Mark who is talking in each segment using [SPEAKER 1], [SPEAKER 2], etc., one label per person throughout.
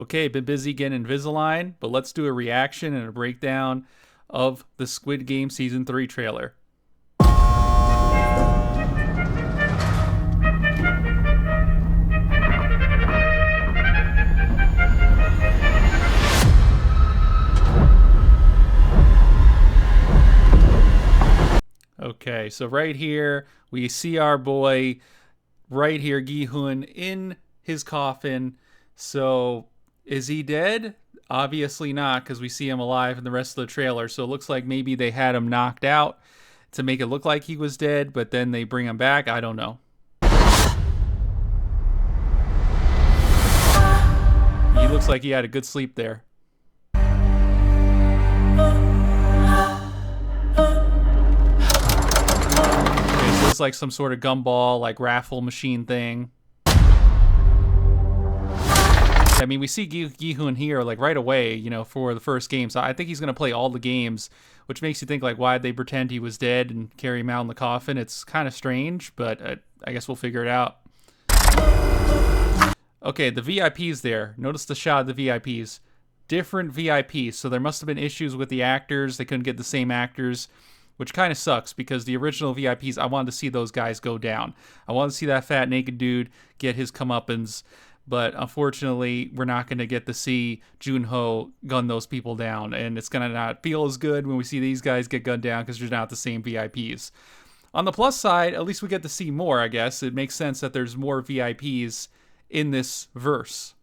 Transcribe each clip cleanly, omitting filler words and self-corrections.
[SPEAKER 1] Okay, been busy getting Invisalign, but let's do a reaction and a breakdown of the Squid Game Season 3 trailer. Okay, so right here, we see our boy right here, Gi-hun, in his coffin. So, is he dead? Obviously not, because we see him alive in the rest of the trailer. So it looks like maybe they had him knocked out to make it look like he was dead, but then they bring him back. I don't know. He looks like he had a good sleep there. Okay, so it's like some sort of gumball, like raffle machine thing. I mean, we see Gi-hun here like right away, for the first game. So I think he's going to play all the games, which makes you think like, why'd they pretend he was dead and carry him out in the coffin? It's kind of strange, but I guess we'll figure it out. Okay, the VIPs there. Notice the shot of the VIPs. Different VIPs. So there must have been issues with the actors. They couldn't get the same actors, which kind of sucks because the original VIPs, I wanted to see those guys go down. I wanted to see that fat naked dude get his comeuppance. But unfortunately, we're not going to get to see Junho gun those people down. And it's going to not feel as good when we see these guys get gunned down because they're not the same VIPs. On the plus side, at least we get to see more, I guess. It makes sense that there's more VIPs in this verse.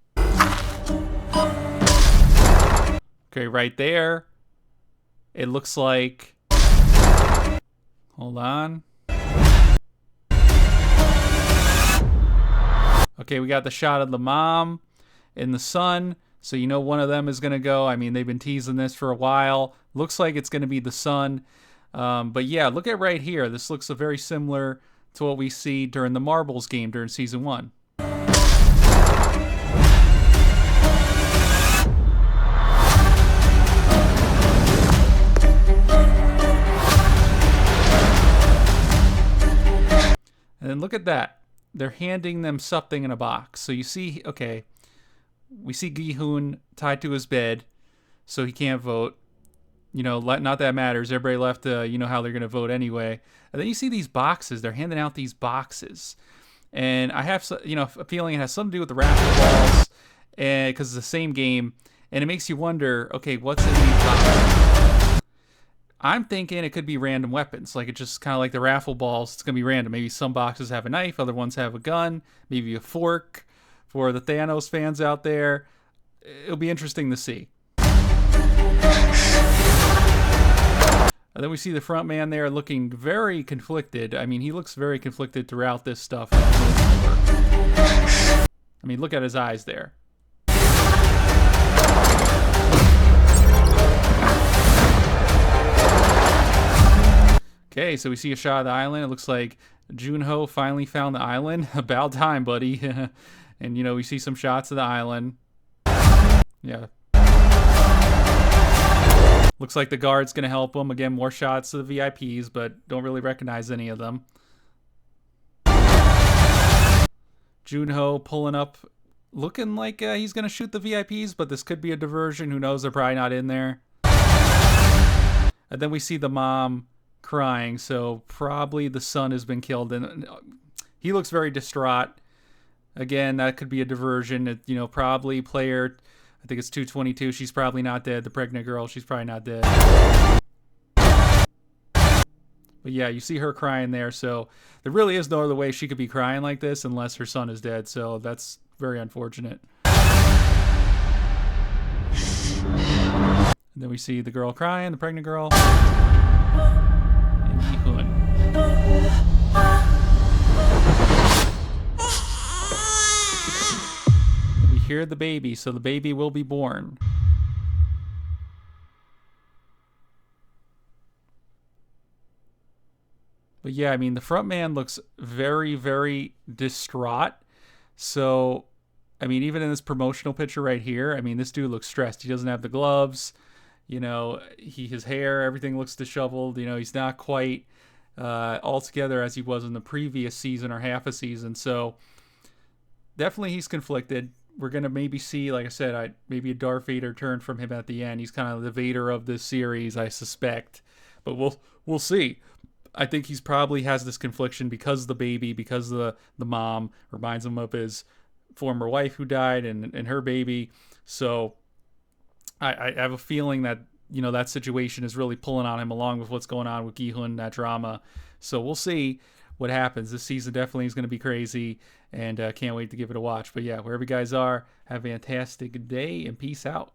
[SPEAKER 1] Okay, right there. It looks like... Hold on. Okay, we got the shot of the mom and the son. So you know one of them is going to go. I mean, they've been teasing this for a while. Looks like it's going to be the son. But yeah, look at right here. This looks very similar to what we see during the Marbles game during Season 1. And then look at that. They're handing them something in a box. So you see, okay, we see Gi-hun tied to his bed, so he can't vote. Not that matters. Everybody left, you know how they're going to vote anyway. And then you see these boxes. They're handing out these boxes. And I have, a feeling it has something to do with the raffle balls, and because it's the same game. And it makes you wonder, okay, what's in these boxes? I'm thinking it could be random weapons. Like, it's just kind of like the raffle balls. It's going to be random. Maybe some boxes have a knife. Other ones have a gun. Maybe a fork for the Thanos fans out there. It'll be interesting to see. And then we see the front man there looking very conflicted. I mean, he looks very conflicted throughout this stuff. I mean, look at his eyes there. Okay, so we see a shot of the island. It looks like Junho finally found the island. About time, buddy. And, we see some shots of the island. Yeah. Looks like the guard's going to help him. Again, more shots of the VIPs, but don't really recognize any of them. Junho pulling up, looking like he's going to shoot the VIPs, but this could be a diversion. Who knows? They're probably not in there. And then we see the mom crying, so probably the son has been killed, and he looks very distraught. Again, that could be a diversion. Probably player, I think it's 222, she's probably not dead. The pregnant girl, she's probably not dead. But yeah, you see her crying there, so there really is no other way she could be crying like this unless her son is dead, so that's very unfortunate. And then we see the girl crying, the pregnant girl. We hear the baby, so the baby will be born. But yeah, I mean, the front man looks very, very distraught. So, I mean, even in this promotional picture right here, I mean, this dude looks stressed. He doesn't have the gloves. His hair, everything looks disheveled. He's not quite all together as he was in the previous season or half a season. So definitely he's conflicted. we're gonna maybe see, like I said, maybe a Darth Vader turn from him at the end. He's kind of the Vader of this series, I suspect, but we'll see. I think he's probably has this confliction because the baby, because the mom reminds him of his former wife who died and her baby. So I have a feeling that that situation is really pulling on him along with what's going on with Gi-hun, that drama. So we'll see what happens. This season definitely is going to be crazy, and can't wait to give it a watch. But yeah, wherever you guys are, have a fantastic day and peace out.